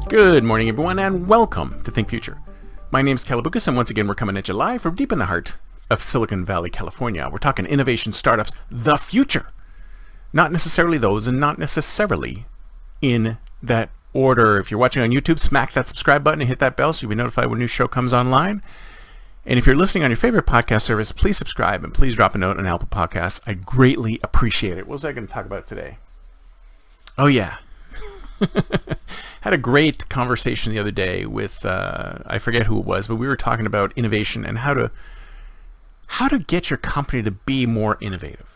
Good morning, everyone, and welcome to Think Future. My name's Calabucas, and once again, we're coming at you live from deep in the heart of Silicon Valley, California. We're talking innovation startups, the future. Not necessarily those, and not necessarily in that order. If you're watching on YouTube, smack that subscribe button and hit that bell so you'll be notified when a new show comes online. And if you're listening on your favorite podcast service, please subscribe and please drop a note on Apple Podcasts. I greatly appreciate it. What was I going to talk about today? Oh, yeah. Had a great conversation the other day with I forget who it was, but we were talking about innovation and how to get your company to be more innovative.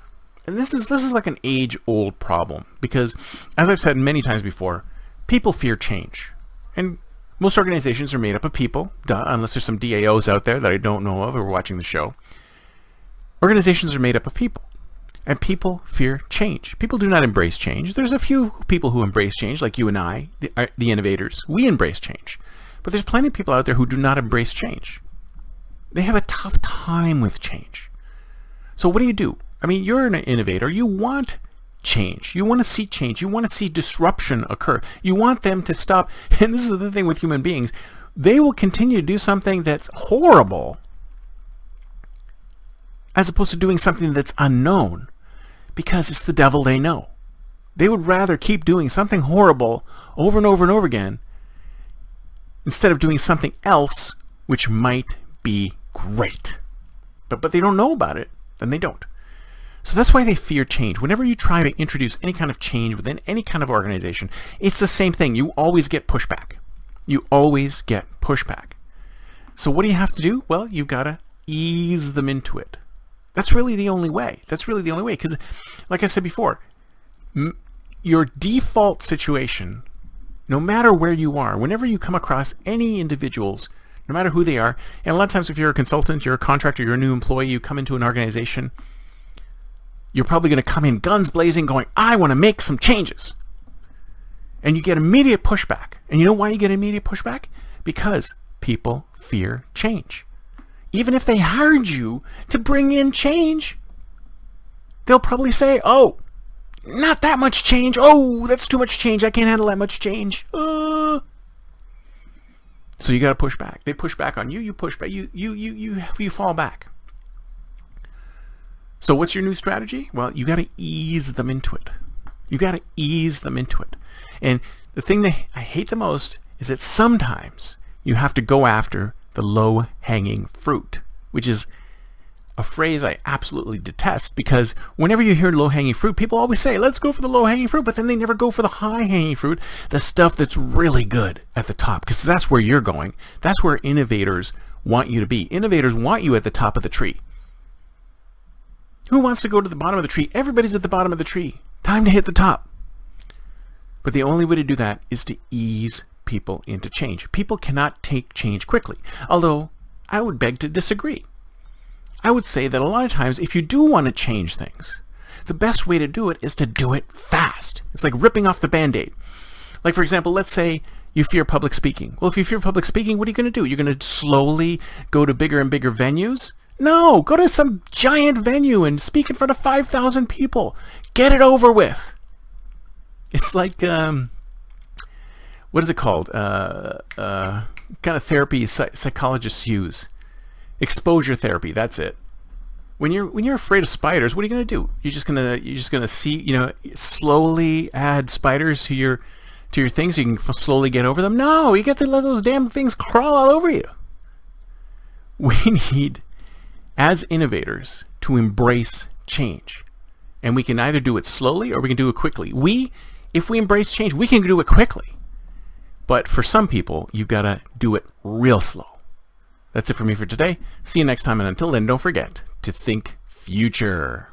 And this is like an age-old problem because, as I've said many times before, people fear change. And most organizations are made up of people, unless there's some DAOs out there that I don't know of who are watching the show. Organizations are made up of people. And people fear change. People do not embrace change. There's a few people who embrace change, like you and I, the innovators. We embrace change. But there's plenty of people out there who do not embrace change. They have a tough time with change. So what do? I mean, you're an innovator. You want change. You want to see change. You want to see disruption occur. You want them to stop. And this is the thing with human beings. They will continue to do something that's horrible as opposed to doing something that's unknown, because it's the devil they know. They would rather keep doing something horrible over and over and over again instead of doing something else which might be great. But they don't know about it, then they don't. So that's why they fear change. Whenever you try to introduce any kind of change within any kind of organization, it's the same thing. You always get pushback. You always get pushback. So what do you have to do? Well, you've got to ease them into it. That's really the only way. Because, like I said before, your default situation, no matter where you are, whenever you come across any individuals, no matter who they are, and a lot of times if you're a consultant, you're a contractor, you're a new employee, you come into an organization, you're probably going to come in guns blazing going, I want to make some changes. And you get immediate pushback. And you know why you get immediate pushback? Because people fear change. Even if they hired you to bring in change, they'll probably say, oh, not that much change. Oh, that's too much change. I can't handle that much change. So you got to push back. They push back on you. You push back. You fall back. So what's your new strategy? Well, you got to ease them into it. And the thing that I hate the most is that sometimes you have to go after the low-hanging fruit, which is a phrase I absolutely detest, because whenever you hear low-hanging fruit, people always say, let's go for the low-hanging fruit, but then they never go for the high-hanging fruit, the stuff that's really good at the top, because that's where you're going. That's where innovators want you to be. Innovators want you at the top of the tree. Who wants to go to the bottom of the tree? Everybody's at the bottom of the tree. Time to hit the top. But the only way to do that is to ease people into change. People cannot take change quickly, although I would beg to disagree. I would say that a lot of times if you do want to change things, the best way to do it is to do it fast. It's like ripping off the Band-Aid. Like, for example, let's say you fear public speaking. Well, if you fear public speaking, what are you going to do? You're going to slowly go to bigger and bigger venues? No, go to some giant venue and speak in front of 5,000 people. Get it over with. It's like what is it called? Kind of therapy psychologists use. Exposure therapy. That's it. When you're afraid of spiders, what are you going to do? You're just gonna see, slowly add spiders to your things so you can slowly get over them. No, you get to let those damn things crawl all over you. We need, as innovators, to embrace change, and we can either do it slowly or we can do it quickly. If we embrace change, we can do it quickly. But for some people, you've got to do it real slow. That's it for me for today. See you next time, and until then, don't forget to think future.